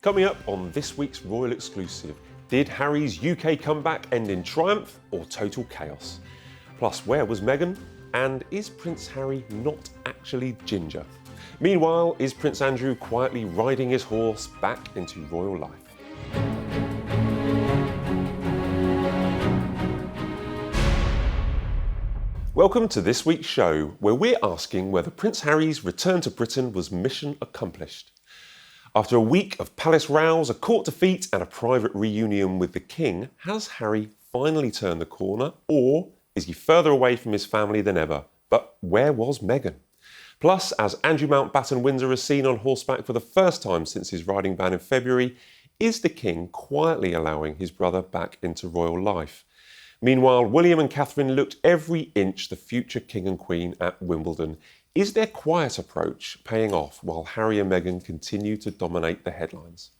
Coming up on this week's Royal Exclusive, did Harry's UK comeback end in triumph or total chaos? Plus, where was Meghan? And is Prince Harry not actually ginger? Meanwhile, is Prince Andrew quietly riding his horse back into royal life? Welcome to this week's show, where we're asking whether Prince Harry's return to Britain was mission accomplished. After a week of palace rows, a court defeat and a private reunion with the King, has Harry finally turned the corner, or is he further away from his family than ever? But where was Meghan? Plus, as Andrew Mountbatten-Windsor is seen on horseback for the first time since his riding ban in February, is the King quietly allowing his brother back into royal life? Meanwhile, William and Catherine looked every inch the future King and Queen at Wimbledon. Is their quiet approach paying off while Harry and Meghan continue to dominate the headlines?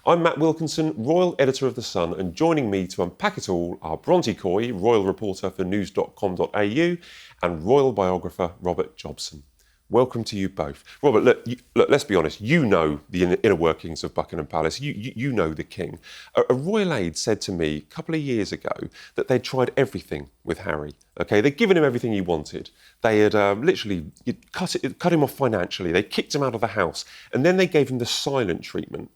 I'm Matt Wilkinson, Royal Editor of The Sun, and joining me to unpack it all are Bronte Coy, Royal Reporter for news.com.au, and Royal Biographer Robert Jobson. Welcome to you both. Robert, look, let's be honest, you know the inner workings of Buckingham Palace, you know the King. A royal aide said to me a couple of years ago that they'd tried everything with Harry. Okay, they'd given him everything he wanted. They had literally cut him off financially, they kicked him out of the house, and then they gave him the silent treatment.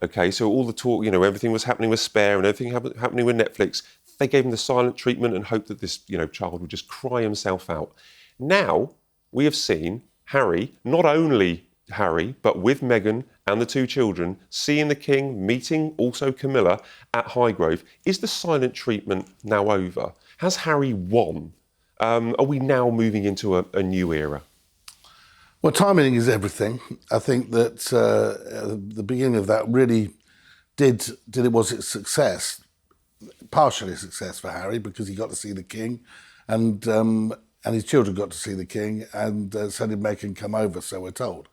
Okay, so all the talk, everything was happening with Spare and everything happening with Netflix. They gave him the silent treatment and hoped that this, child would just cry himself out. Now, we have seen Harry, not only Harry, but with Meghan and the two children, seeing the King, meeting also Camilla at Highgrove. Is the silent treatment now over? Has Harry won? Are we now moving into a new era? Well, timing is everything. I think that the beginning of that really was its success, partially a success for Harry because he got to see the King, and his children got to see the King, and so did Meghan come over, so we're told.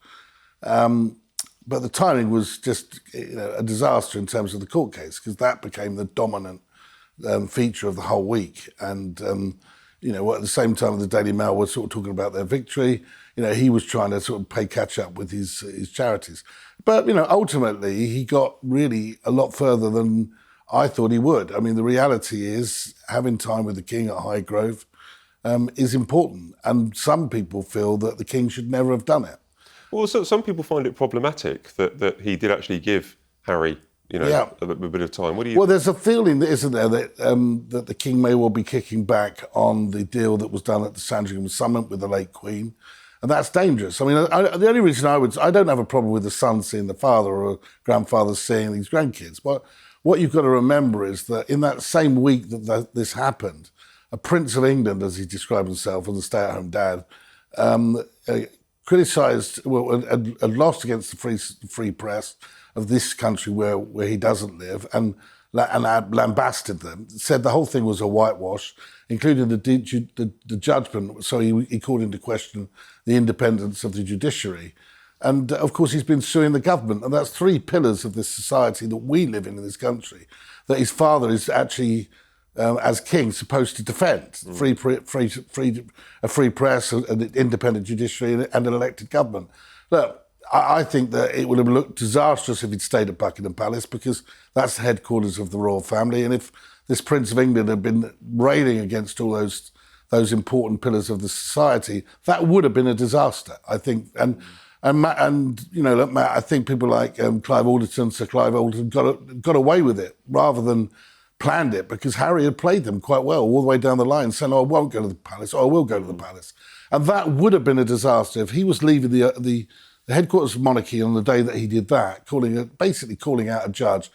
But the timing was just a disaster in terms of the court case, because that became the dominant feature of the whole week. And, at the same time the Daily Mail was sort of talking about their victory, he was trying to sort of play catch up with his charities. But, ultimately he got really a lot further than I thought he would. I mean, the reality is having time with the King at Highgrove is important, and some people feel that the King should never have done it. Well, so some people find it problematic that he did actually give Harry, a bit of time. What do you? Well, there's a feeling, isn't there, that that the King may well be kicking back on the deal that was done at the Sandringham Summit with the late Queen, and that's dangerous. I mean, the only reason I don't have a problem with the son seeing the father or grandfather seeing these grandkids, but what you've got to remember is that in that same week that this happened, a Prince of England, as he described himself as a stay-at-home dad, criticised, and lost against the free press of this country where he doesn't live, and lambasted them, said the whole thing was a whitewash, including the judgment, so he called into question the independence of the judiciary. And, of course, he's been suing the government, and that's three pillars of this society that we live in this country, that his father is actually, as king, supposed to defend a free press, an independent judiciary, and an elected government. Look, I think that it would have looked disastrous if he'd stayed at Buckingham Palace, because that's the headquarters of the royal family. And if this Prince of England had been railing against all those important pillars of the society, that would have been a disaster, I think. And Matt, I think people like Clive Alderton, Sir Clive Alderton, got away with it rather than planned it, because Harry had played them quite well all the way down the line, saying, I won't go to the palace, I will go to the palace. And that would have been a disaster if he was leaving the headquarters of monarchy on the day that he did that, basically calling out a judge.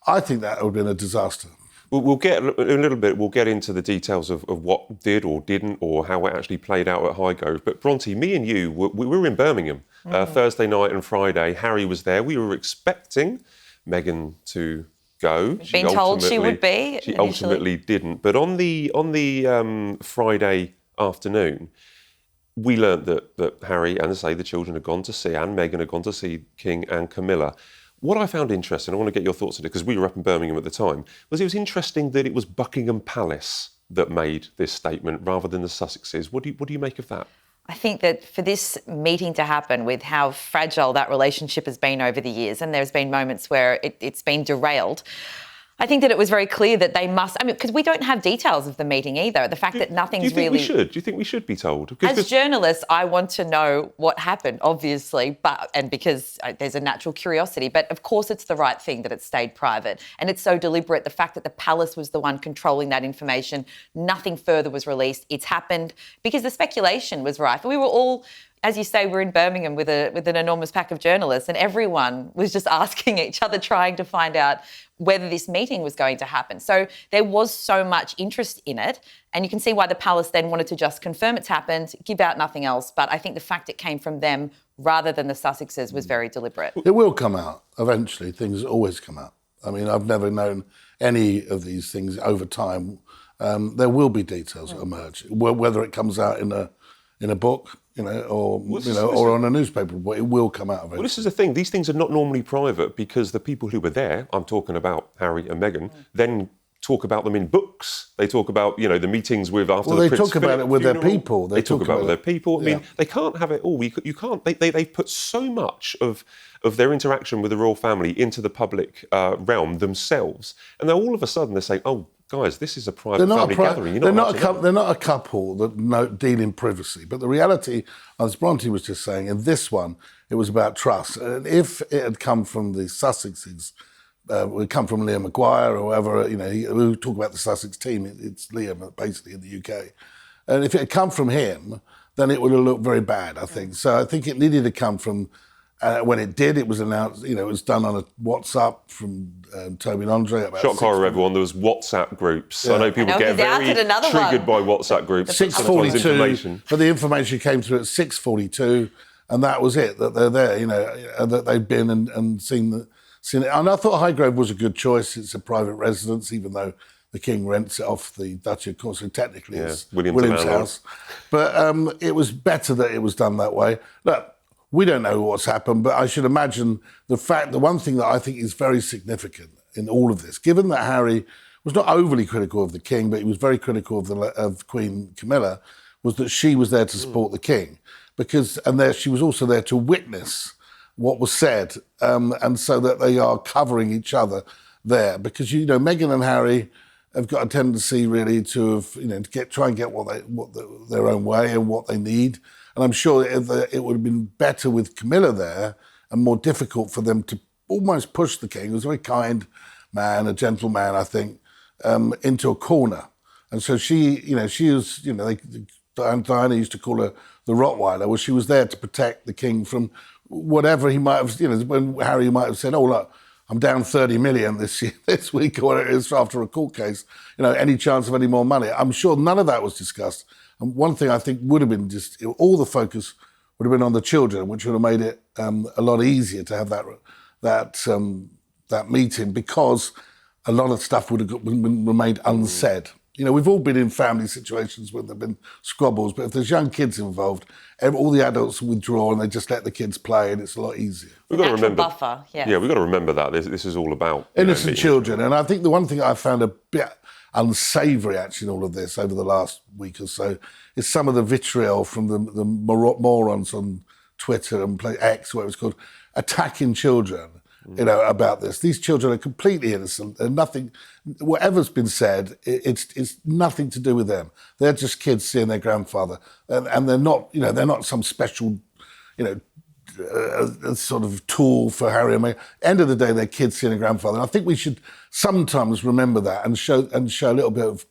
I think that would have been a disaster. We'll get into the details of what did or didn't, or how it actually played out at Highgrove. But Bronte, me and you, we were in Birmingham Thursday night and Friday. Harry was there. We were expecting Meghan to go. Been told she would be. She ultimately didn't. But on the Friday afternoon, we learnt that Harry and, as I say, the children had gone to see, and Meghan had gone to see King and Camilla. What I found interesting, I want to get your thoughts on it, because we were up in Birmingham at the time, was it was interesting that it was Buckingham Palace that made this statement rather than the Sussexes. What do you make of that? I think that for this meeting to happen, with how fragile that relationship has been over the years, and there's been moments where it's been derailed, I think that it was very clear that they must, because we don't have details of the meeting either. The fact that nothing's Do you think really... we should? Do you think we should be told? As journalists, I want to know what happened, obviously, and because there's a natural curiosity. But of course, it's the right thing that it stayed private. And it's so deliberate. The fact that the palace was the one controlling that information, nothing further was released. It's happened because the speculation was rife. We were all... As you say, we're in Birmingham with an enormous pack of journalists, and everyone was just asking each other, trying to find out whether this meeting was going to happen. So there was so much interest in it, and you can see why the palace then wanted to just confirm it's happened, give out nothing else. But I think the fact it came from them rather than the Sussexes was very deliberate. It will come out eventually. Things always come out. I mean, I've never known any of these things over time. There will be details that emerge, whether it comes out in a book, or on a newspaper, but it will come out eventually. Well, this is the thing. These things are not normally private because the people who were there, I'm talking about Harry and Meghan, then talk about them in books. They talk about, the meetings with after the Prince they talk about it with funeral. their people. They talk about it with their people. I Yeah. mean, they can't have it all. You can't. They put so much of their interaction with the royal family into the public realm themselves, and then all of a sudden they're saying, "Oh, guys, this is a private family gathering." They're not a couple that deal in privacy. But the reality, as Bronte was just saying, in this one, it was about trust. And if it had come from the Sussexes, it would come from Liam Maguire or whoever, we talk about the Sussex team, it's Liam basically in the UK. And if it had come from him, then it would have looked very bad, I think. So I think it needed to come from, when it did, it was announced, it was done on a WhatsApp from Toby and Andre. Shock horror, everyone. There was WhatsApp groups. Yeah. I know people get very triggered by WhatsApp groups. 6:42, but the information came through at 6:42, and that was it, that they're there, that they've been and seen it. And I thought Highgrove was a good choice. It's a private residence, even though the King rents it off the Duchess, of course, so technically it's William's house. But it was better that it was done that way. Look, we don't know what's happened, but I should imagine the one thing that I think is very significant in all of this, given that Harry was not overly critical of the King, but he was very critical of Queen Camilla, was that she was there to support the King. She was also there to witness what was said, and so that they are covering each other there. Because, Meghan and Harry have got a tendency really to try and get their own way and what they need. And I'm sure it would have been better with Camilla there and more difficult for them to almost push the King, who was a very kind man, a gentleman, I think, into a corner. And so she was, Diana used to call her the Rottweiler. Well, she was there to protect the King from whatever he might have, when Harry might have said, "Oh, look, I'm down 30 million this week," or whatever it is, after a court case, any chance of any more money. I'm sure none of that was discussed. And one thing I think would have been all the focus would have been on the children, which would have made it a lot easier to have that meeting, because a lot of stuff would have remained unsaid. We've all been in family situations where there've been squabbles, but if there's young kids involved, all the adults withdraw and they just let the kids play, and it's a lot easier. We've got to remember buffer, yes. Yeah, we've got to remember that this is all about innocent children. And I think the one thing I found a bit unsavoury actually in all of this over the last week or so is some of the vitriol from the morons on Twitter and X, whatever it's called, attacking children. About this. These children are completely innocent. And nothing, whatever's been said, it's nothing to do with them. They're just kids seeing their grandfather, and they're not some special, sort of tool for Harry and Meghan. End of the day, they're kids seeing a grandfather. And I think we should sometimes remember that and show a little bit of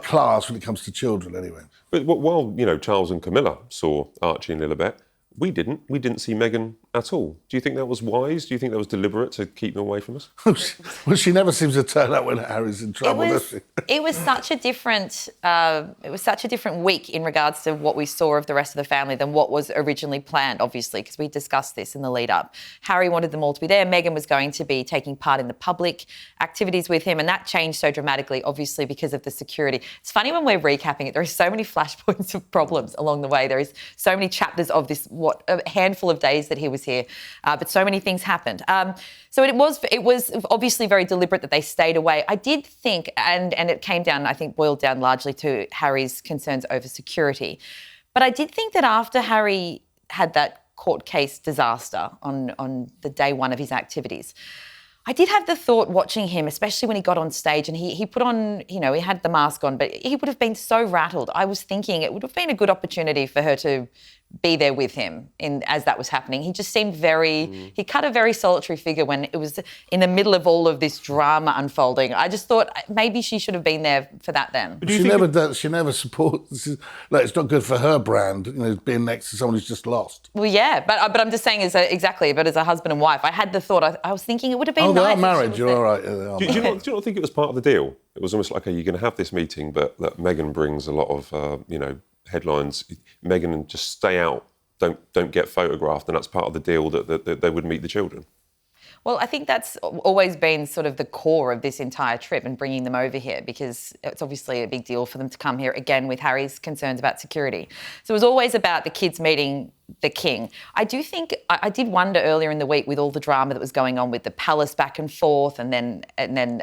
class when it comes to children. Anyway, but while Charles and Camilla saw Archie and Lilibet, we didn't see Meghan at all. Do you think that was wise? Do you think that was deliberate to keep them away from us? Well, she never seems to turn up when Harry's in trouble, does she? It was such a different week in regards to what we saw of the rest of the family than what was originally planned, obviously, because we discussed this in the lead up. Harry wanted them all to be there. Meghan was going to be taking part in the public activities with him, and that changed so dramatically, obviously, because of the security. It's funny when we're recapping it, there are so many flashpoints of problems along the way. There is so many chapters of this, a handful of days that he was here, but so many things happened. So it was obviously very deliberate that they stayed away. I did think, and it came down, I think, boiled down largely to Harry's concerns over security. But But I did think that after Harry had that court case disaster on the day one of his activities, I did have the thought watching him, especially when he got on stage and he put on, he had the mask on, but he would have been so rattled. I was thinking it would have been a good opportunity for her to be there with him as that was happening. He just seemed he cut a very solitary figure when it was in the middle of all of this drama unfolding. I just thought maybe she should have been there for that then. But she never supports, it's not good for her brand, being next to someone who's just lost. Well, yeah, but I'm just saying but as a husband and wife, I had the thought, I was thinking it would have been nice. Oh, they are married, you're all right. Do you not think it was part of the deal? It was almost like, okay, you're going to have this meeting, but that Meghan brings a lot of, headlines. Meghan just stay out, don't get photographed, and that's part of the deal that they would meet the children. Well, I think that's always been sort of the core of this entire trip and bringing them over here, because it's obviously a big deal for them to come here again with Harry's concerns about security. So it was always about the kids meeting the king. I did wonder earlier in the week, with all the drama that was going on with the palace back and forth, and then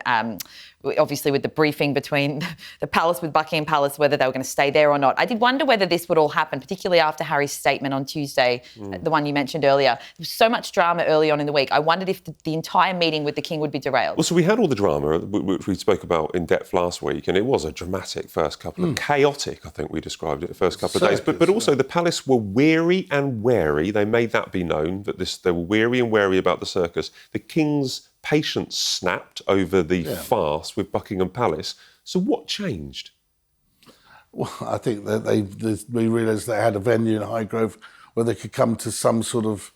obviously with the briefing between the palace with Buckingham Palace, whether they were going to stay there or not. I did wonder whether this would all happen, particularly after Harry's statement on Tuesday, the one you mentioned earlier. There was so much drama early on in the week. I wondered if the entire meeting with the king would be derailed. Well, so we had all the drama, which we spoke about in depth last week, and it was a dramatic first couple of chaotic, I think we described it, the first couple of days. But also the palace were weary and wary. They made that be known, that they were weary and wary about the circus. The king's patience snapped over the farce with Buckingham Palace. So what changed? Well, I think that we realised they had a venue in Highgrove where they could come to some sort of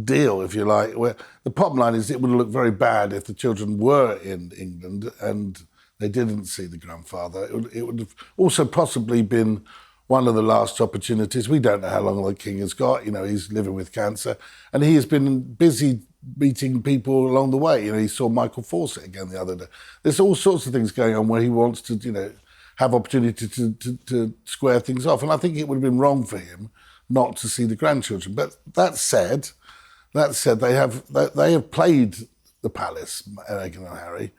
deal, if you like. Where the bottom line is, it would look very bad if the children were in England and they didn't see the grandfather. It would have also possibly been one of the last opportunities. We don't know how long the king has got. He's living with cancer, and he has been busy meeting people along the way. He saw Michael Fawcett again the other day. There's all sorts of things going on where he wants to, have opportunity to square things off. And I think it would have been wrong for him not to see the grandchildren. But that said, they have played the palace, Meghan and Harry,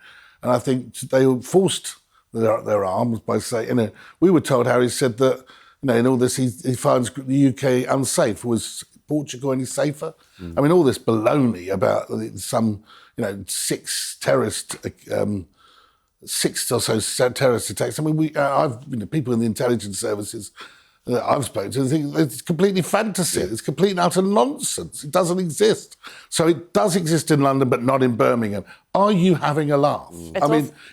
and I think they forced their arms by saying, we were told, Harry said that, in all this, he finds the UK unsafe. Was Portugal any safer? I mean, all this baloney about some, 6 or so terrorist attacks. I mean, people in the intelligence services that I've spoken to think it's completely fantasy. It's complete and utter nonsense. It doesn't exist. So it does exist in London, but not in Birmingham. Are you having a laugh?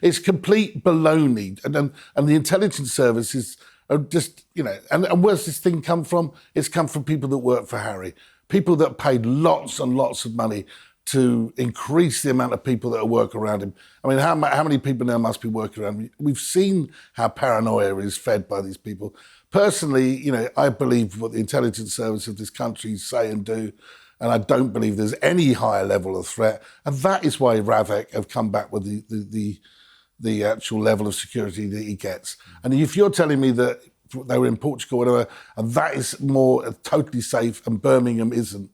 It's complete baloney. And the intelligence services are just, and where's this thing come from? It's come from people that work for Harry. People that paid lots and lots of money to increase the amount of people that work around him. I mean, how many people now must be working around him? We've seen how paranoia is fed by these people. Personally, I believe what the intelligence service of this country say and do, and I don't believe there's any higher level of threat. And that is why Ravek have come back with the actual level of security that he gets. And if you're telling me that they were in Portugal or whatever, and that is more totally safe and Birmingham isn't,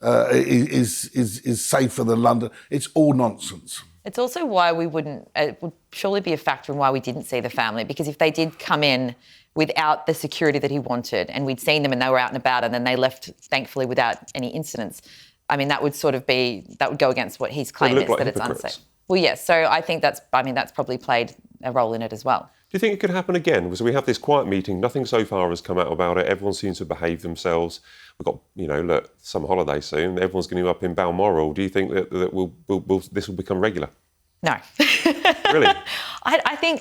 is safer than London, it's all nonsense. It's also why it would surely be a factor in why we didn't see the family, because if they did come in without the security that he wanted and we'd seen them and they were out and about and then they left, thankfully, without any incidents, I mean, that would go against what he's claimed is, that it's unsafe. Well, yes. So I think that's probably played a role in it as well. Do you think it could happen again? Because we have this quiet meeting, nothing so far has come out about it, everyone seems to behave themselves. We've got, summer holiday soon, everyone's going to be up in Balmoral. Do you think that this will become regular? No. Really? I think,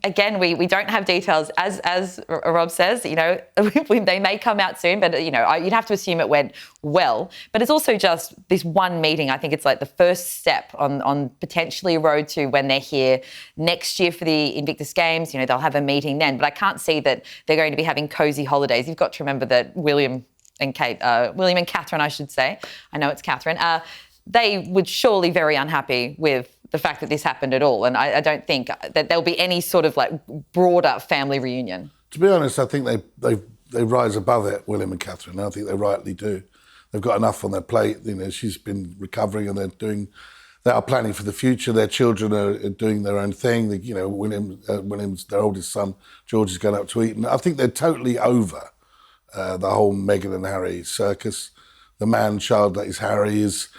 again, we don't have details. As Rob says, they may come out soon, but, you'd have to assume it went well. But it's also just this one meeting. I think it's like the first step on potentially a road to when they're here next year for the Invictus Games. They'll have a meeting then. But I can't see that they're going to be having cosy holidays. You've got to remember that William and Catherine, I should say. I know it's Catherine. They would surely very unhappy with the fact that this happened at all. And I don't think that there'll be any sort of broader family reunion. To be honest, I think they rise above it, William and Catherine. I think they rightly do. They've got enough on their plate. She's been recovering and they're they are planning for the future. Their children are doing their own thing. William's their oldest son, George, is going up to Eton. I think they're totally over the whole Meghan and Harry circus. The man-child that is Harry is,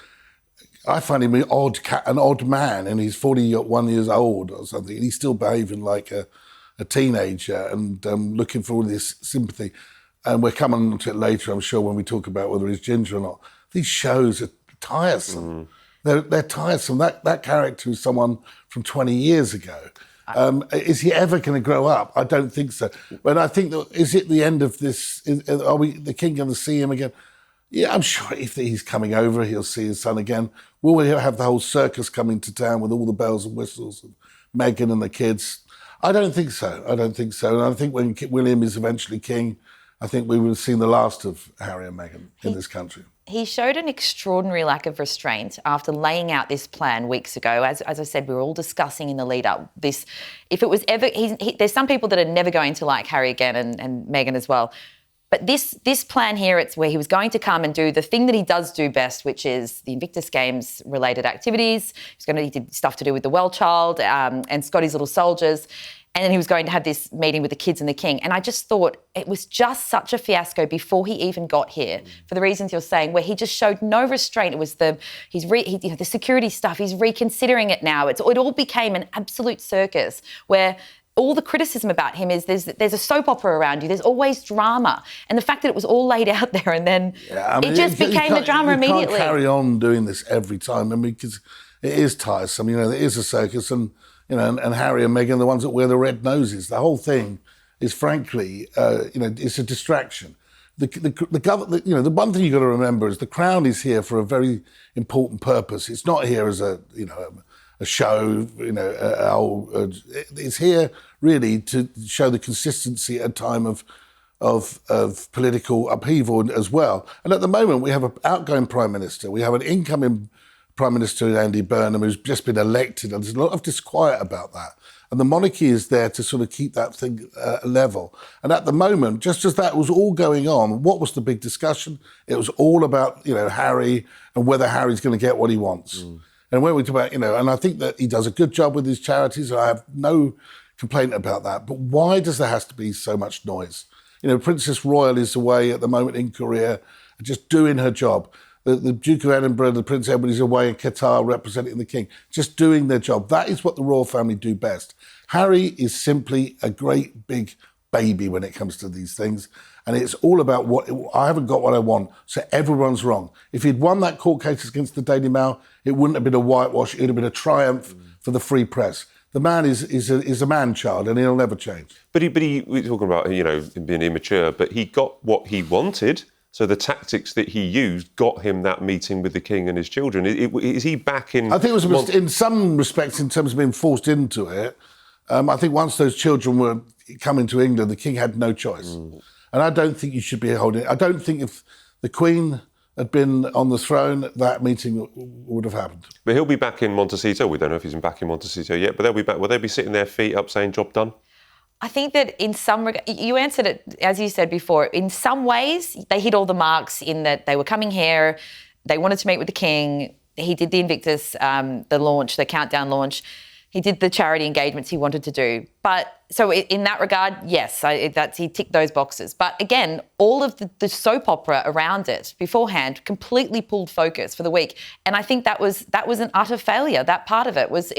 I find him an odd man, and he's 41 years old or something, and he's still behaving like a teenager and looking for all this sympathy. And we're coming on to it later, I'm sure, when we talk about whether he's ginger or not. These shows are tiresome. They're tiresome. That character is someone from 20 years ago. Is he ever going to grow up? I don't think so. But I think that, is it the end of this? Are we the king going to see him again? Yeah, I'm sure if he's coming over, he'll see his son again. Will we have the whole circus coming to town with all the bells and whistles of Meghan and the kids? I don't think so. And I think when William is eventually king, I think we will have seen the last of Harry and Meghan in this country. He showed an extraordinary lack of restraint after laying out this plan weeks ago. As I said, we were all discussing in the lead up this. If it was ever, there's some people that are never going to like Harry again and Meghan as well. But this plan here, it's where he was going to come and do the thing that he does do best, which is the Invictus Games related activities. He did stuff to do with the well child and Scotty's little soldiers. And then he was going to have this meeting with the kids and the king. And I just thought it was just such a fiasco before he even got here, for the reasons you're saying, where he just showed no restraint. It was the security stuff. He's reconsidering it now. It all became an absolute circus where all the criticism about him is there's a soap opera around you. There's always drama. And the fact that it was all laid out there and then it just became a drama immediately. You can't carry on doing this every time. I mean, because it is tiresome. There is a circus and Harry and Meghan are the ones that wear the red noses. The whole thing is, frankly, it's a distraction. The one thing you've got to remember is the Crown is here for a very important purpose. It's not here as a show. It's here really to show the consistency at a time of political upheaval as well. And at the moment, we have an outgoing Prime Minister. We have an incoming Prime Minister, Andy Burnham, who's just been elected, and there's a lot of disquiet about that. And the monarchy is there to sort of keep that thing level. And at the moment, just as that was all going on, what was the big discussion? It was all about, Harry and whether Harry's going to get what he wants. And when we talk about, and I think that he does a good job with his charities, I have no complaint about that. But why does there have to be so much noise? Princess Royal is away at the moment in Korea, just doing her job. The Duke of Edinburgh, the Prince Edward is away in Qatar representing the King, just doing their job. That is what the royal family do best. Harry is simply a great big baby when it comes to these things. And it's all about I haven't got what I want, so everyone's wrong. If he'd won that court case against the Daily Mail, it wouldn't have been a whitewash, it would have been a triumph for the free press. The man is a man-child and he'll never change. But we're talking about, him being immature, but he got what he wanted. So the tactics that he used got him that meeting with the king and his children. Is he back in... I think it was, in some respects, in terms of being forced into it, I think once those children were coming to England, the king had no choice. And I don't think you should be holding it. I don't think if the Queen had been on the throne, that meeting would have happened. But he'll be back in Montecito. We don't know if he's back in Montecito yet, but they'll be back. Will they be sitting their feet up saying, job done? I think that in some regard, you answered it, as you said before, in some ways they hit all the marks in that they were coming here, they wanted to meet with the king, he did the Invictus, the countdown launch, he did the charity engagements he wanted to do. But so in that regard, yes, he ticked those boxes. But again, all of the soap opera around it beforehand completely pulled focus for the week. And I think that was an utter failure. That part of it was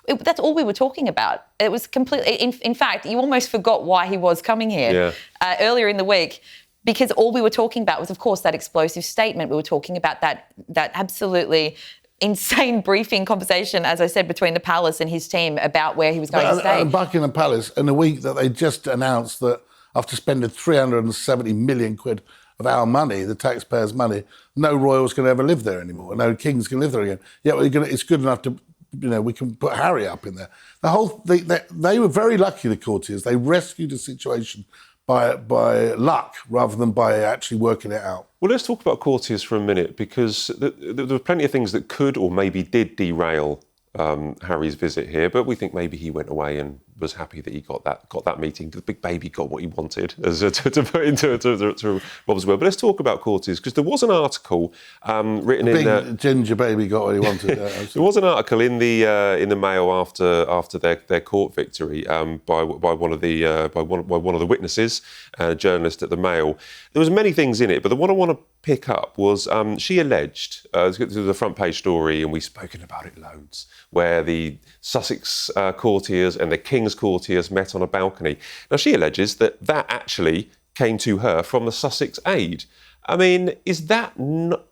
that's all we were talking about. It was completely, in fact, you almost forgot why he was coming here earlier in the week. Because all we were talking about was, of course, that explosive statement. We were talking about that absolutely insane briefing conversation, as I said, between the palace and his team about where he was going to stay. Buckingham Palace, in a week that they just announced that after spending 370 million quid of our money, the taxpayers' money, no royal's going to ever live there anymore. No king's going to live there again. Yeah, it's good enough to, we can put Harry up in there. They were very lucky, the courtiers. They rescued a situation by luck rather than by actually working it out. Well, let's talk about courtiers for a minute, because there were plenty of things that could or maybe did derail Harry's visit here, but we think maybe he went away and was happy that he got that meeting. The big baby got what he wanted to put into Rob's will. But let's talk about courtiers, because there was an article written Big ginger baby got what he wanted. There was an article in the Mail after their court victory by one of the witnesses, a journalist at the Mail. There was many things in it, but the one I want to pick up was she alleged, this was a front page story and we've spoken about it loads, where the Sussex courtiers and the King's courtiers met on a balcony. Now she alleges that actually came to her from the Sussex aide. I mean, is that not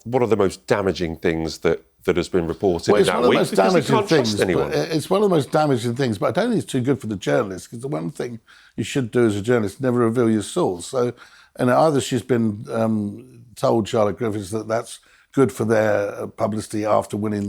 one of the most damaging things that has been reported in that week? It's one of the most damaging things. It's one of the most damaging things, but I don't think it's too good for the journalist, because the one thing you should do as a journalist, never reveal your source. So, either she's been told, Charlotte Griffiths, that that's good for their publicity after winning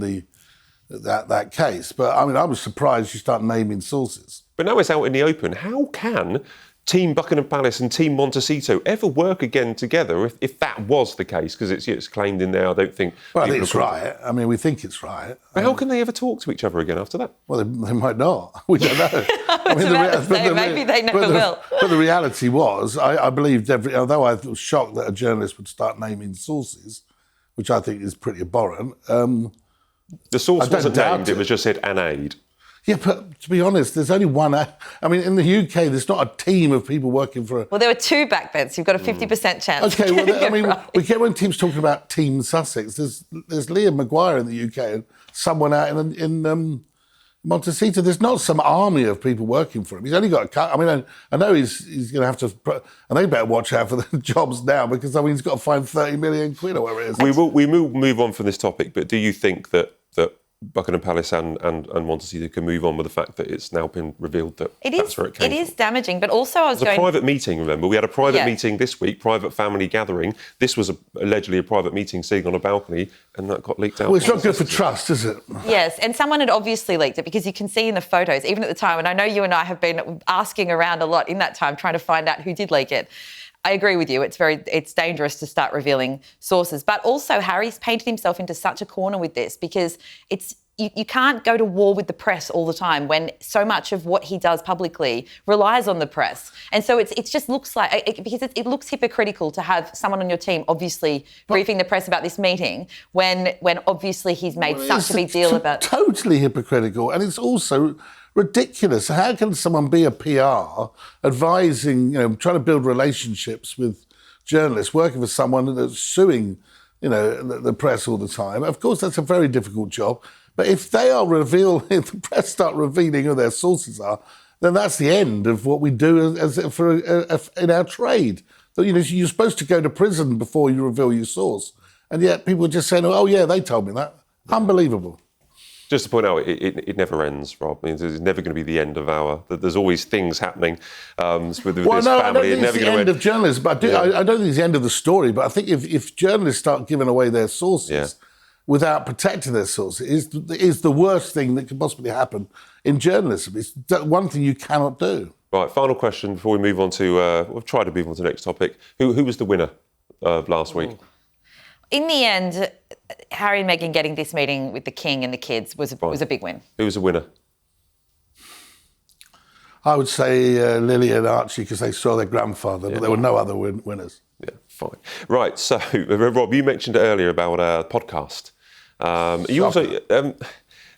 that case. But I mean, I was surprised you start naming sources. But now it's out in the open. How can Team Buckingham Palace and Team Montecito ever work again together if that was the case? Because it's claimed in there, I don't think... Well, I think it's right. I mean, we think it's right. But how can they ever talk to each other again after that? Well, they might not. We don't know. Maybe they never will. But the reality was, I believed although I was shocked that a journalist would start naming sources, which I think is pretty abhorrent. The source wasn't named, it was just said an aide. Yeah, but to be honest, there's only one. I mean, in the UK, there's not a team of people working for. Well, there were two back then, so you've got a 50% chance. Okay, well, I mean, we get when teams talking about Team Sussex. There's Liam Maguire in the UK and someone out in Montecito. There's not some army of people working for him. He's only got a cut. I mean, I know he's going to have to, and they better watch out for the jobs now, because I mean, he's got to find 30 million quid or whatever it is. We will move on from this topic, but do you think that Buckingham Palace and Montecito can move on with the fact that it's now been revealed that that's where it came from? It is damaging, but also It was a private meeting, remember? We had a private meeting this week, private family gathering. This was allegedly a private meeting sitting on a balcony, and that got leaked out. Well, it's not good for trust, is it? Yes, and someone had obviously leaked it, because you can see in the photos, even at the time, and I know you and I have been asking around a lot in that time trying to find out who did leak it. I agree with you. It's dangerous to start revealing sources. But also Harry's painted himself into such a corner with this, because you can't go to war with the press all the time when so much of what he does publicly relies on the press. And so it just looks like, because it looks hypocritical to have someone on your team obviously briefing the press about this meeting when obviously he's made such a big deal about... Totally hypocritical. And it's also ridiculous. How can someone be a PR advising, trying to build relationships with journalists, working for someone that's suing, the press all the time? Of course, that's a very difficult job. But if they are if the press start revealing who their sources are, then that's the end of what we do in our trade. So, you're supposed to go to prison before you reveal your source. And yet people are just saying, oh, yeah, they told me that. Unbelievable. Just to point out, it never ends, Rob. I mean, it's never going to be the end of there's always things happening with this family. I don't think it's the end of journalism, but I don't think it's the end of the story. But I think if journalists start giving away their sources without protecting their sources, is the worst thing that could possibly happen in journalism. It's one thing you cannot do. Right, final question before we move on to... we'll try to move on to the next topic. Who was the winner of last week? In the end, Harry and Meghan getting this meeting with the King and the kids was a big win. Who was the winner? I would say Lily and Archie, because they saw their grandfather, but there were no other winners. Yeah, fine. Right, so, Rob, you mentioned earlier about a podcast. You also...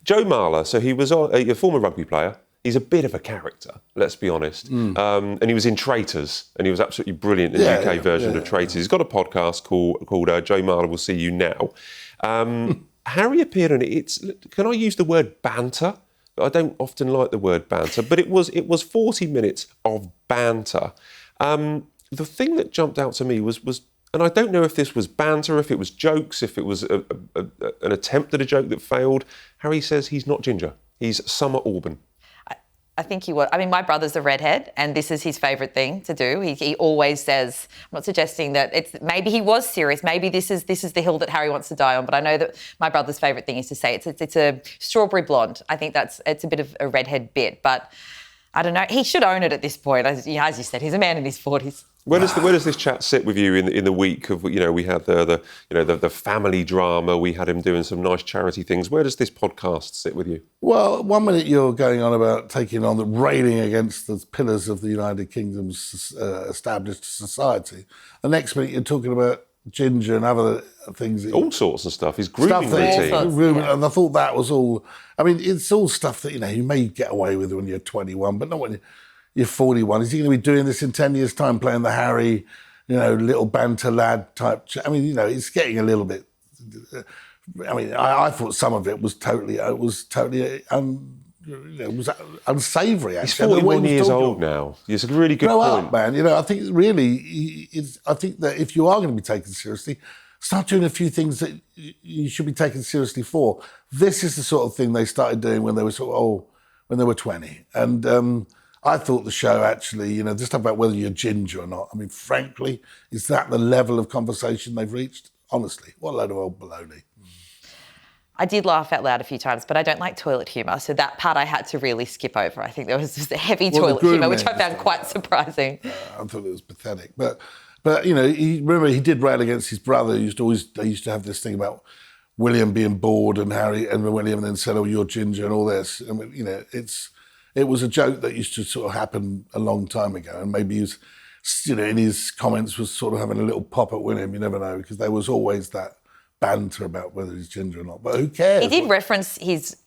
Joe Marler, so he was a former rugby player. He's a bit of a character, let's be honest. And he was in Traitors, and he was absolutely brilliant in the UK version of Traitors. He's got a podcast called Joe Marler Will See You Now. Harry appeared on it. Can I use the word banter? I don't often like the word banter, but it was 40 minutes of banter. The thing that jumped out to me was, and I don't know if this was banter, if it was jokes, if it was an attempt at a joke that failed. Harry says he's not ginger. He's Summer Auburn. I think he was. I mean, my brother's a redhead, and this is his favourite thing to do. He always says, I'm not suggesting that maybe he was serious. Maybe this is the hill that Harry wants to die on. But I know that my brother's favourite thing is to say it's a strawberry blonde. I think it's a bit of a redhead bit, but I don't know. He should own it at this point. As you said, he's a man in his 40s. Where does this chat sit with you in the week of, we had the family drama, we had him doing some nice charity things. Where does this podcast sit with you? Well, 1 minute you're going on about railing against the pillars of the United Kingdom's established society. The next minute you're talking about ginger and other things. All sorts of stuff. His grooming routine. And I thought that was all... I mean, it's all stuff that, you may get away with when you're 21, but not when you're 41. Is he going to be doing this in 10 years' time, playing the Harry, little banter lad type? I mean, it's getting a little bit... I mean, I thought some of it was totally unsavoury. He's 41 years old now. It's a really good point. Grow up, man. I think really, I think that if you are going to be taken seriously, start doing a few things that you should be taken seriously for. This is the sort of thing they started doing when they were when they were 20. And I thought the show actually, just about whether you're ginger or not. I mean, frankly, is that the level of conversation they've reached? Honestly, what a load of old baloney. I did laugh out loud a few times, but I don't like toilet humour, so that part I had to really skip over. I think there was just a heavy toilet humour, which I found quite surprising. I thought it was pathetic. But remember, he did rail against his brother. They used to have this thing about William being bored and Harry and William then said, "Oh, you're ginger," and all this. I mean, it was a joke that used to sort of happen a long time ago, and maybe he was, in his comments was sort of having a little pop at William. You never know, because there was always that banter about whether he's ginger or not, but who cares? He did reference his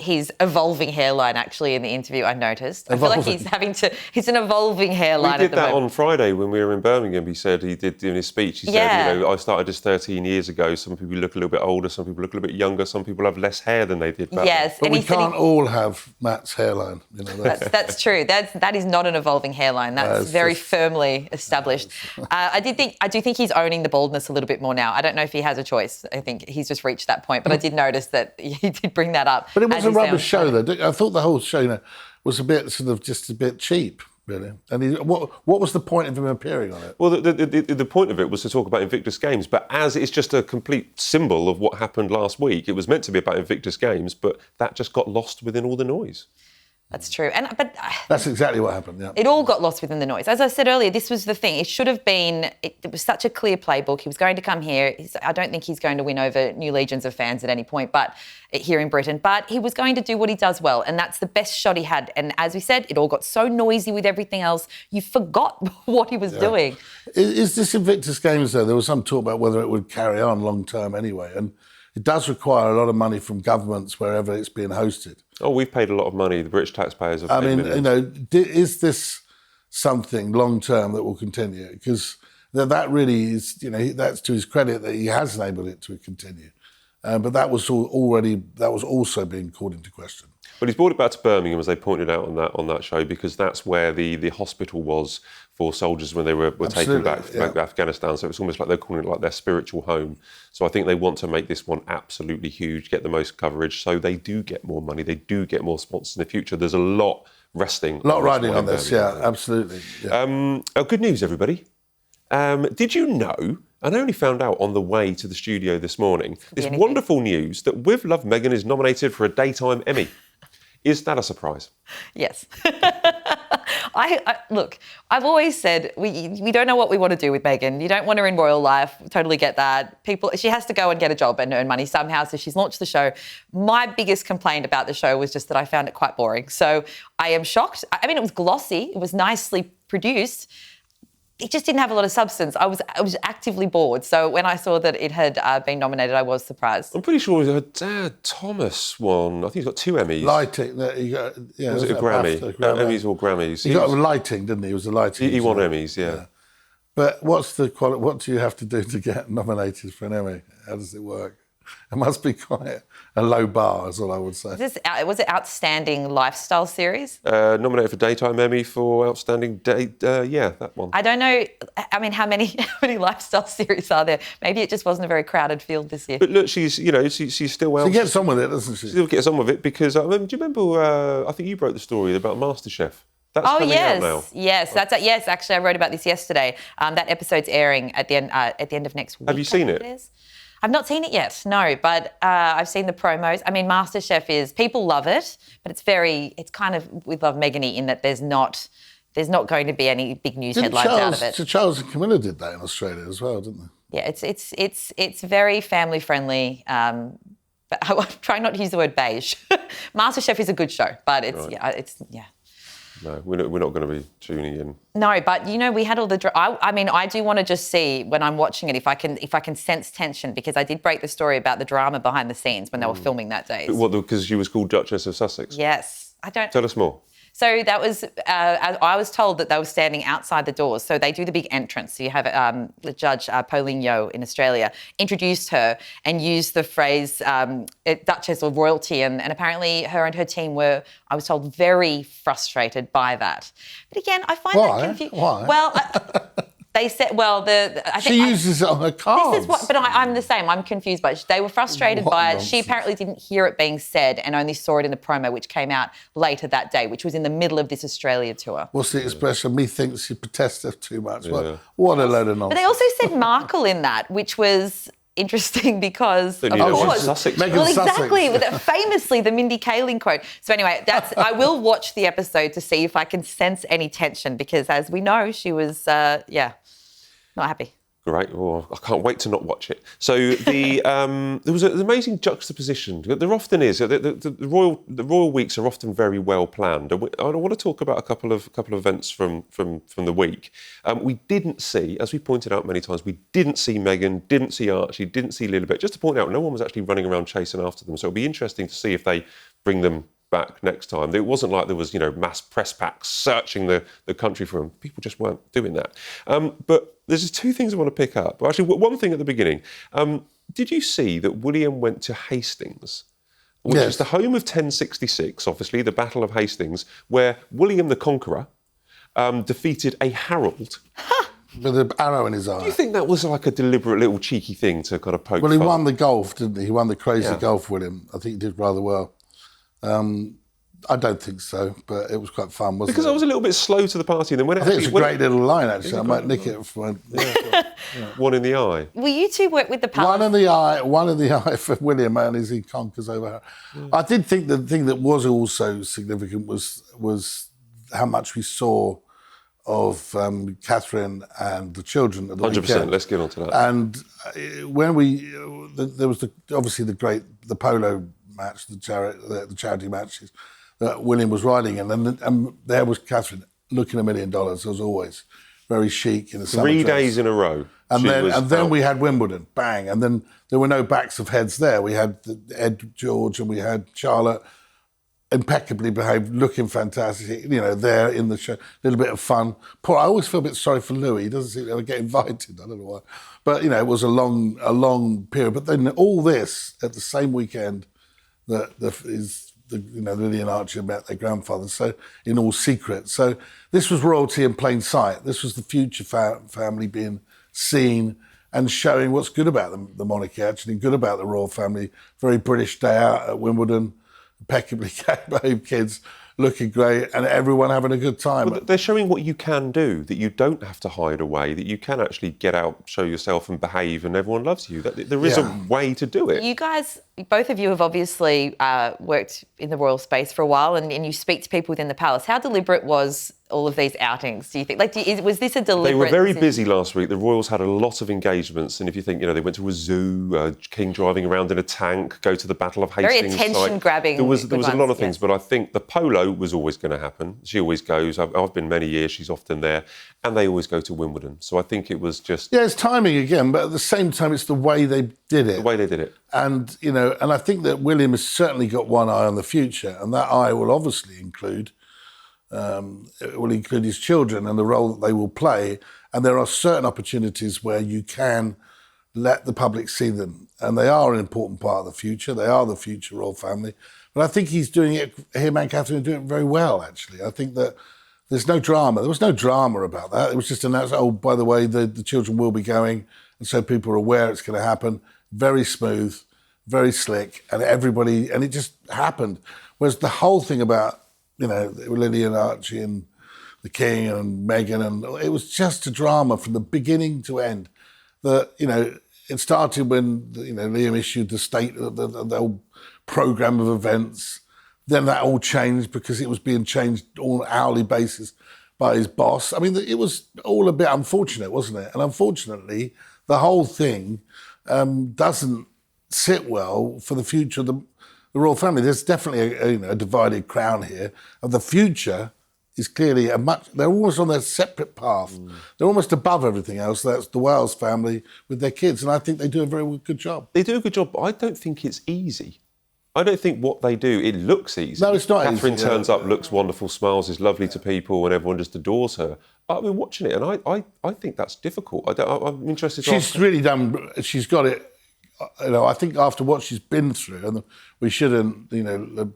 evolving hairline actually in the interview, I noticed. I feel like he's an evolving hairline. We did that on Friday when we were in Birmingham. He said, he did in his speech, he said, I started this 13 years ago. Some people look a little bit older, some people look a little bit younger, some people have less hair than they did back then. But we can't all have Matt's hairline. That's true. That is not an evolving hairline. That's very firmly established. I do think he's owning the baldness a little bit more now. I don't know if he has a choice. I think he's just reached that point, but I did notice that he did bring that up. But it was a rubbish show, though. I thought the whole show was a bit just a bit cheap, really. And what was the point of him appearing on it? Well, the point of it was to talk about Invictus Games, but as it's just a complete symbol of what happened last week, it was meant to be about Invictus Games, but that just got lost within all the noise. That's true. That's exactly what happened, yeah. It all got lost within the noise. As I said earlier, this was the thing. It should have been, it was such a clear playbook. He was going to come here. I don't think he's going to win over new legions of fans at any point, but here in Britain. But he was going to do what he does well, and that's the best shot he had. And as we said, it all got so noisy with everything else, you forgot what he was doing. Is this Invictus Games, though? There was some talk about whether it would carry on long term anyway, and it does require a lot of money from governments wherever it's being hosted. Oh, we've paid a lot of money. The British taxpayers have paid millions. Is this something long-term that will continue? Because that really is, that's to his credit that he has enabled it to continue. But that was also being called into question. But he's brought it back to Birmingham, as they pointed out on that show, because that's where the hospital was for soldiers when they were taken back to Afghanistan. So it's almost like they're calling it like their spiritual home. So I think they want to make this one absolutely huge, get the most coverage, so they do get more money, they do get more sponsors in the future. There's a lot resting. A lot riding on this, absolutely. Yeah. Good news, everybody. Did you know, and I only found out on the way to the studio this morning, this wonderful news that With Love Meghan is nominated for a Daytime Emmy. Is that a surprise? Yes. Look, I've always said we don't know what we want to do with Meghan. You don't want her in royal life. Totally get that. She has to go and get a job and earn money somehow. So she's launched the show. My biggest complaint about the show was just that I found it quite boring. So I am shocked. I mean, it was glossy. It was nicely produced. It just didn't have a lot of substance. I was actively bored. So when I saw that it had been nominated, I was surprised. I'm pretty sure her dad, Thomas, won. I think he's got 2 Emmys. Lighting. Was it a Grammy? Emmys or Grammys? He got a lighting, didn't he? It was a lighting. He won Emmys, yeah. But what's the quality? What do you have to do to get nominated for an Emmy? How does it work? It must be quite a low bar, is all I would say. Was it Outstanding Lifestyle Series? Nominated for Daytime Emmy for Outstanding that one. I don't know. I mean, how many lifestyle series are there? Maybe it just wasn't a very crowded field this year. But look, she's still well. She gets on with it, doesn't she? She still gets on with it because do you remember? I think you broke the story about MasterChef. That's coming out now. Yes, yes. Actually, I wrote about this yesterday. That episode's airing at the end of next week. Have you seen it? I've not seen it yet, no, but I've seen the promos. I mean, MasterChef people love it, but it's kind of With Love Meghan in that there's not there's not going to be any big news Didn't headlines out of it. Charles and Camilla did that in Australia as well, didn't they? Yeah, it's very family friendly. But I'm trying not to use the word beige. MasterChef is a good show, but it's. No, we're not going to be tuning in. No, but we had all the. I do want to just see when I'm watching it if I can sense tension, because I did break the story about the drama behind the scenes when they were filming that day. What? Because she was called Duchess of Sussex. Yes, I don't. Tell us more. So that was, I was told that they were standing outside the doors. So they do the big entrance. So you have the judge, Pauline Yeo in Australia, introduced her and used the phrase Duchess or royalty. And apparently her and her team were, I was told, very frustrated by that. But again, I find that confusing. Why? Well, they said, I think she uses it on her cards. But I'm the same. I'm confused by it. They were frustrated by it. She apparently didn't hear it being said and only saw it in the promo, which came out later that day, which was in the middle of this Australia tour. What's the expression? Methinks she protested too much. Yeah. What a load of nonsense. But they also said Markle in that, which was interesting because of course. Sussex. Well, exactly. Famously, the Mindy Kaling quote. So anyway, I will watch the episode to see if I can sense any tension, because as we know, she was, not happy. Great. Well, I can't wait to not watch it. So there was an amazing juxtaposition. There often is. The royal weeks are often very well planned. And I want to talk about a couple of events from the week. We didn't see, as we pointed out many times, we didn't see Meghan, didn't see Archie, didn't see Lilibet. Just to point out, no one was actually running around chasing after them. So it'll be interesting to see if they bring them back next time. It wasn't like there was, mass press packs searching the country for them. People just weren't doing that. But there's just two things I want to pick up. Actually, one thing at the beginning. Did you see that William went to Hastings, which is the home of 1066, obviously, the Battle of Hastings, where William the Conqueror defeated a Harold. With an arrow in his eye. Do you think that was like a deliberate little cheeky thing to kind of poke Well, he fun? won the golf, didn't he? He won the crazy golf, William. I think he did rather well. I don't think so, but it was quite fun, wasn't it? Because I was a little bit slow to the party, and then when I think it's a great little line, actually. I might nick it from one in the eye. Will you two work with the palace? One in the eye for William, and as he conquers over her. I did think the thing that was also significant was how much we saw of Catherine and the children at the 100%. weekend. Let's get on to that. And when there was obviously the polo match, the charity matches that William was riding in, and there was Catherine looking $1 million, as always, very chic in a summer 3 dress. days in a row. And then we had Wimbledon, bang, and then there were no backs of heads there. We had Ed George and we had Charlotte, impeccably behaved, looking fantastic, there in the show, a little bit of fun. I always feel a bit sorry for Louis. He doesn't seem to ever get invited. I don't know why. But, it was a long period. But then all this at the same weekend that Lily and Archie met their grandfather, so in all secret. So this was royalty in plain sight. This was the future family being seen and showing what's good about the monarchy, actually, good about the royal family. Very British day out at Wimbledon, impeccably behaved kids, looking great, and everyone having a good time. Well, they're showing what you can do, that you don't have to hide away, that you can actually get out, show yourself and behave, and everyone loves you. There is a way to do it. You guys, both of you have obviously worked in the royal space for a while, and you speak to people within the palace. How deliberate was all of these outings, do you think? Was this a deliberate... They were very busy last week. The royals had a lot of engagements, and if you think, they went to a zoo, King driving around in a tank, go to the Battle of Hastings. Very attention-grabbing. There was a lot of things, but I think the polo was always going to happen. She always goes. I've been many years. She's often there, and they always go to Wimbledon. So I think it was just... Yeah, it's timing again, but at the same time, it's the way they did it. The way they did it. And, and I think that William has certainly got one eye on the future, and that eye will obviously include his children and the role that they will play. And there are certain opportunities where you can let the public see them, and they are an important part of the future. They are the future royal family. But I think he's doing it, him and Catherine are doing it very well, actually. I think that there's no drama. There was no drama about that. It was just announced, by the way, the children will be going, and so people are aware it's going to happen. Very smooth, very slick, and it just happened. Whereas the whole thing about, Lily and Archie and the King and Meghan, and it was just a drama from the beginning to end. That, it started when, Liam issued the the whole programme of events. Then that all changed because it was being changed on an hourly basis by his boss. I mean, it was all a bit unfortunate, wasn't it? And unfortunately, the whole thing doesn't sit well for the future of the royal family. There's definitely a divided crown here, and the future is clearly they're almost on a separate path. They're almost above everything else. That's the Wales family with their kids, and I think they do a very good job. They do a good job, but I don't think it's easy. I don't think what they do, it looks easy. No, it's not Catherine easy, turns up, looks wonderful, smiles, is lovely to people, and everyone just adores her. I've been watching it, and I think that's difficult. I'm interested to She's really done. She's got it. I think after what she's been through, and we shouldn't,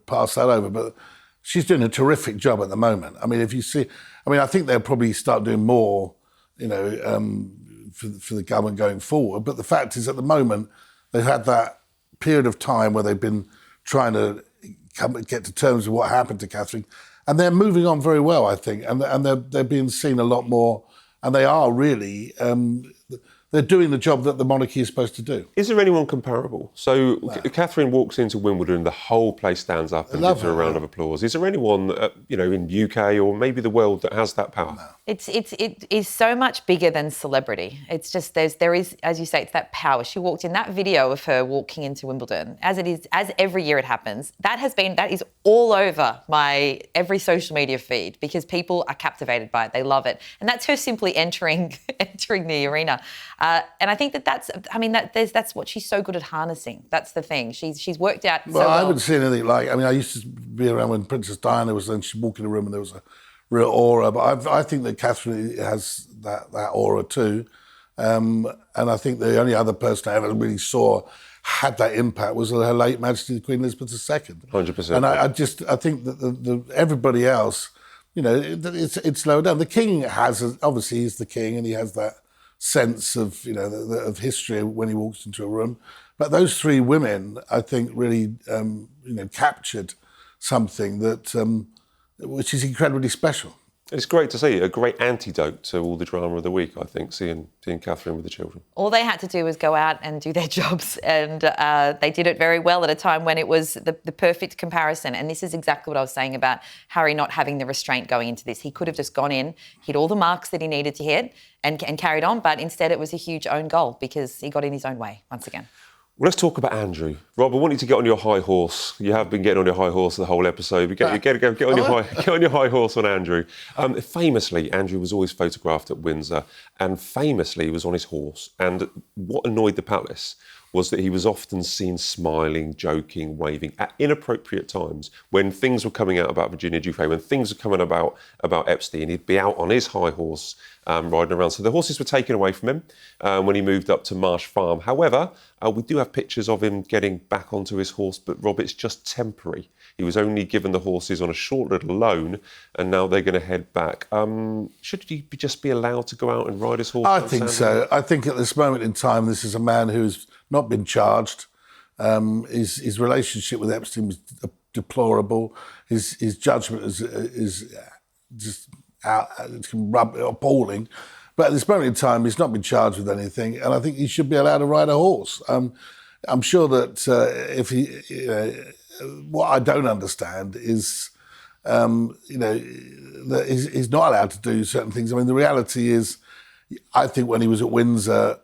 pass that over, but she's doing a terrific job at the moment. I mean, I think they'll probably start doing more, for the government going forward. But the fact is, at the moment, they've had that period of time where they've been trying to get to terms with what happened to Catherine, and they're moving on very well, I think, and they're being seen a lot more, and they are really. They're doing the job that the monarchy is supposed to do. Is there anyone comparable? So Catherine walks into Wimbledon, the whole place stands up and gives her a round of applause. Is there anyone, in UK or maybe the world that has that power? No. It is so much bigger than celebrity. It's just there is, as you say, it's that power. She walked in that video of her walking into Wimbledon, as every year it happens. That is all over my every social media feed because people are captivated by it. They love it, and that's her simply entering the arena. And I think that's what she's so good at harnessing. That's the thing. She's worked out. Well, I haven't seen anything like. I mean, I used to be around when Princess Diana was. Then she'd walk in a room and there was a real aura. But I think that Catherine has that aura too. And I think the only other person I ever really saw had that impact was her late Majesty Queen Elizabeth II. 100%. And I think that everybody else, it's lower down. The King obviously he's the King and he has that sense of of history when he walks into a room, but those three women I think really captured something that which is incredibly special. It's great to see a great antidote to all the drama of the week. I think seeing Catherine with the children. All they had to do was go out and do their jobs, and they did it very well at a time when it was the perfect comparison. And this is exactly what I was saying about Harry not having the restraint going into this. He could have just gone in, hit all the marks that he needed to hit, and carried on. But instead, it was a huge own goal because he got in his own way once again. Well, let's talk about Andrew. Rob, I want you to get on your high horse. You have been getting on your high horse the whole episode. But get on your high horse on Andrew. Famously, Andrew was always photographed at Windsor, and famously was on his horse. And what annoyed the palace was that he was often seen smiling, joking, waving at inappropriate times when things were coming out about Virginia Giuffre, when things were coming about Epstein. He'd be out on his high horse riding around. So the horses were taken away from him when he moved up to Marsh Farm. However, we do have pictures of him getting back onto his horse, but Rob, it's just temporary. He was only given the horses on a short little loan, and now they're going to head back. Should he just be allowed to go out and ride his horse? I think so. I think at this moment in time, this is a man who's not been charged. His relationship with Epstein was deplorable. His judgment is just appalling. But at this moment in time, he's not been charged with anything, and I think he should be allowed to ride a horse. I'm sure that if he, what I don't understand is, that he's not allowed to do certain things. I mean, the reality is, I think when he was at Windsor,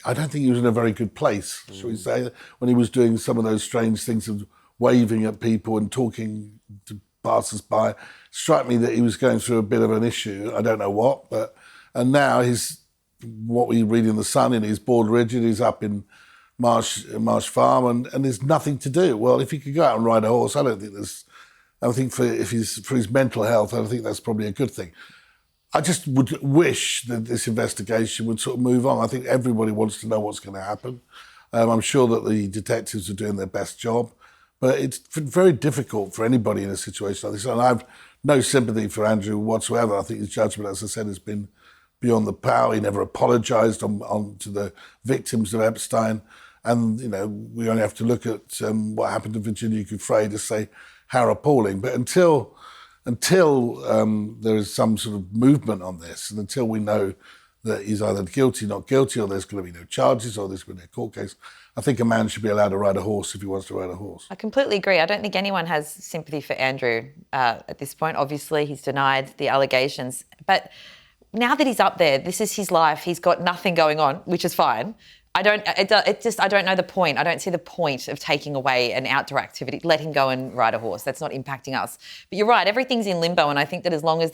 I don't think he was in a very good place, shall we say, when he was doing some of those strange things of waving at people and talking to passers-by. Struck me that he was going through a bit of an issue. I don't know what, and now what we read in The Sun, and he's bored rigid, he's up in Marsh Farm, and there's nothing to do. Well, if he could go out and ride a horse, I think for his mental health, I think that's probably a good thing. I just would wish that this investigation would sort of move on. I think everybody wants to know what's going to happen. I'm sure that the detectives are doing their best job, but it's very difficult for anybody in a situation like this. And I have no sympathy for Andrew whatsoever. I think his judgment, as I said, has been beyond the pale. He never apologised to the victims of Epstein. And, we only have to look at what happened to Virginia Giuffre to say how appalling. But until there is some sort of movement on this, and until we know that he's either guilty, not guilty, or there's going to be no charges, or there's going to be a court case, I think a man should be allowed to ride a horse if he wants to ride a horse. I completely agree. I don't think anyone has sympathy for Andrew at this point. Obviously, he's denied the allegations. But now that he's up there, this is his life. He's got nothing going on, which is fine. I don't know the point. I don't see the point of taking away an outdoor activity. Let him go and ride a horse. That's not impacting us. But you're right, everything's in limbo. And I think that as long as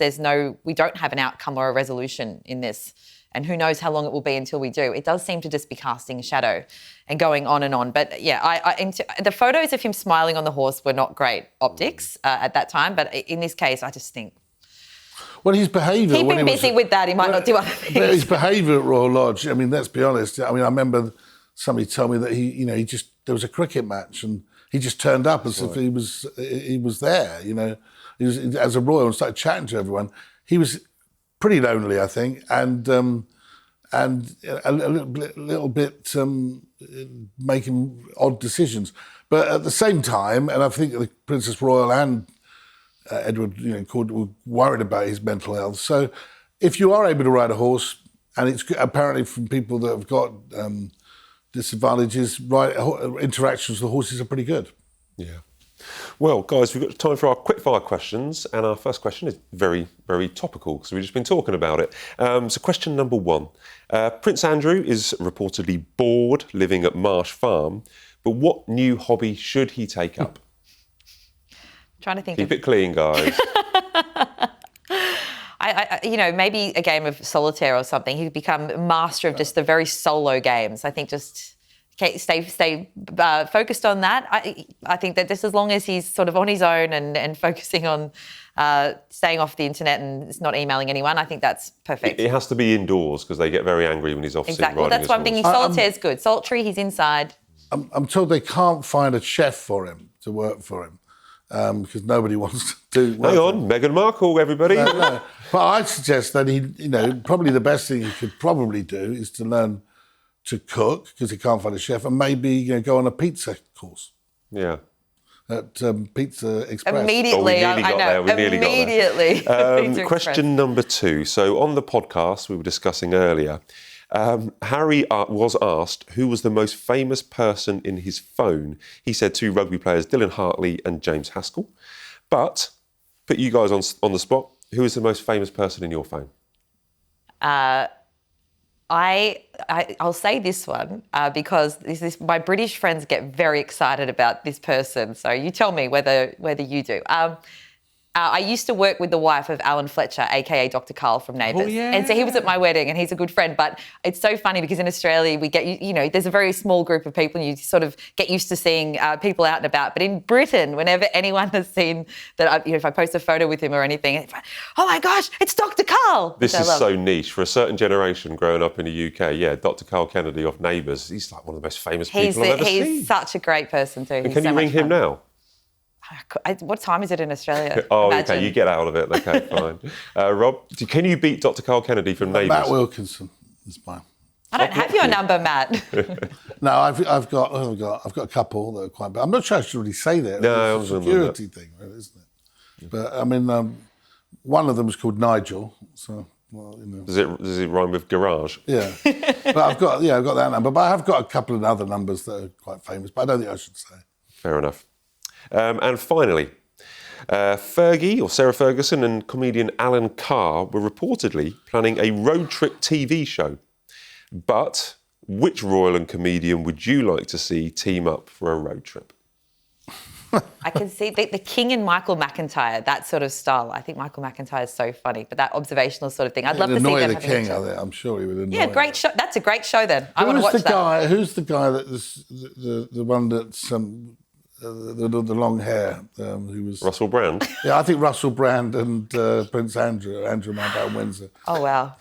we don't have an outcome or a resolution in this, and who knows how long it will be until we do, it does seem to just be casting a shadow and going on and on. But yeah, the photos of him smiling on the horse were not great optics at that time. But in this case, I just think, well, his behaviour... Keep him busy with that, he might not do other things. But his behaviour at Royal Lodge, I mean, let's be honest. I mean, I remember somebody told me that there was a cricket match and he just turned up as if he was there, you know. He was, as a royal, and started chatting to everyone. He was pretty lonely, I think, and a little bit making odd decisions. But at the same time, and I think the Princess Royal and Edward, were worried about his mental health. So if you are able to ride a horse, and it's apparently from people that have got disadvantages, interactions with the horses are pretty good. Yeah. Well, guys, we've got time for our quickfire questions, and our first question is very, very topical because we've just been talking about it. So question number 1. Prince Andrew is reportedly bored living at Marsh Farm, but what new hobby should he take up? Trying to think. Keep it clean, guys. Maybe a game of solitaire or something. He'd become master of just the very solo games. I think just stay focused on that. I think that just as long as he's sort of on his own and focusing on staying off the internet and not emailing anyone, I think that's perfect. It has to be indoors because they get very angry when he's off. Exactly. Well, that's why I'm thinking solitaire's good. Solitary, he's inside. I'm told they can't find a chef for him to work for him. Because nobody wants to do... Hang on, Meghan Markle, everybody. No. But I'd suggest that he, probably the best thing he could probably do is to learn to cook, because he can't find a chef, and maybe go on a pizza course. Yeah. At Pizza Express. Immediately, We nearly got there. Pizza Question number 2. So on the podcast we were discussing earlier, Harry was asked who was the most famous person in his phone. He said 2 rugby players, Dylan Hartley and James Haskell. But, put you guys on the spot, who is the most famous person in your phone? I'll say this one because my British friends get very excited about this person. So you tell me whether you do. I used to work with the wife of Alan Fletcher, aka Dr. Carl from Neighbours. Oh, yeah. And so he was at my wedding and he's a good friend. But it's so funny because in Australia we get, there's a very small group of people and you sort of get used to seeing people out and about. But in Britain, whenever anyone has seen that, if I post a photo with him or anything, it's like, oh my gosh, it's Dr. Carl. This is so niche. For a certain generation growing up in the UK, yeah, Dr. Carl Kennedy off Neighbours, he's like one of the most famous people I've ever seen. He's such a great person too. And can you ring him now? What time is it in Australia? Oh, Imagine. okay, you get out of it. Okay, fine. Rob, can you beat Dr. Carl Kennedy from Neighbours? Matt Wilkinson is mine. I don't have your number, Matt. No, I've got a couple that are quite bad. I'm not sure I should really say that. No, it's a security thing, really, isn't it? But I mean, one of them is called Nigel. So, well, Does it rhyme with garage? Yeah, but I've got that number. But I have got a couple of other numbers that are quite famous. But I don't think I should say. Fair enough. And finally, Fergie, or Sarah Ferguson, and comedian Alan Carr were reportedly planning a road trip TV show. But which royal and comedian would you like to see team up for a road trip? I can see the King and Michael McIntyre, that sort of style. I think Michael McIntyre is so funny, but that observational sort of thing. I'd love to see them the King. I'm sure he would annoy. Yeah, great show. That's a great show. Then I want to watch that. Who's the guy that is the one that's the long hair? Who was Russell Brand? Yeah, I think Russell Brand and Prince Andrew Mountbatten Windsor. Oh wow.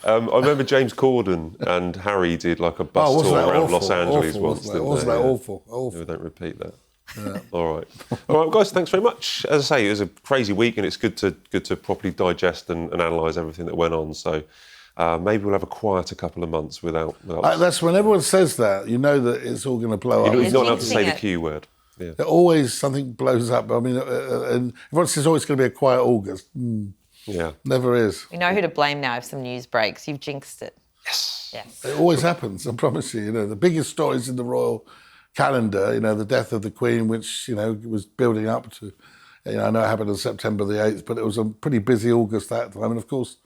I remember James Corden and Harry did like a bus tour around Los Angeles once. Wasn't that awful? No, don't repeat that. Yeah. All right, guys. Thanks very much. As I say, it was a crazy week, and it's good to properly digest and analyse everything that went on. So maybe we'll have a quieter couple of months without. That's when everyone says that. You know that it's all going to blow up. He's not allowed to say the Q word. Yeah. Always something blows up. I mean, and everyone says, "Oh, it's going to be a quiet August." Yeah. Never is. We know who to blame now if some news breaks. You've jinxed it. Yes. Yes. It always happens, I promise you. You know, the biggest stories in the royal calendar, you know, the death of the Queen, which, you know, was building up to, you know, I know it happened on September the 8th, but it was a pretty busy August that time. And of course,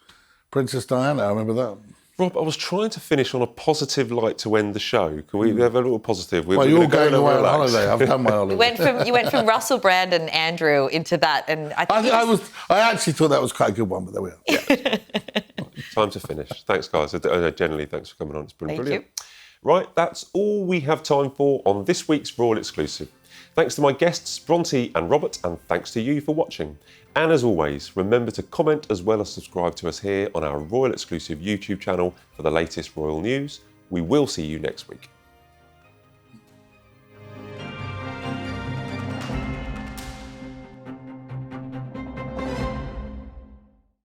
Princess Diana, I remember that. Rob, I was trying to finish on a positive light to end the show. Can we have a little positive? Well, you're going away on holiday. I've done my holiday. You went from Russell Brand and Andrew into that, and I actually thought that was quite a good one, but there we are. Time to finish. Thanks, guys. Generally, thanks for coming on. It's been Thank brilliant. you. Right, that's all we have time for on this week's Royal Exclusive. Thanks to my guests, Bronte and Robert, and thanks to you for watching. And as always, remember to comment as well as subscribe to us here on our Royal Exclusive YouTube channel for the latest royal news. We will see you next week.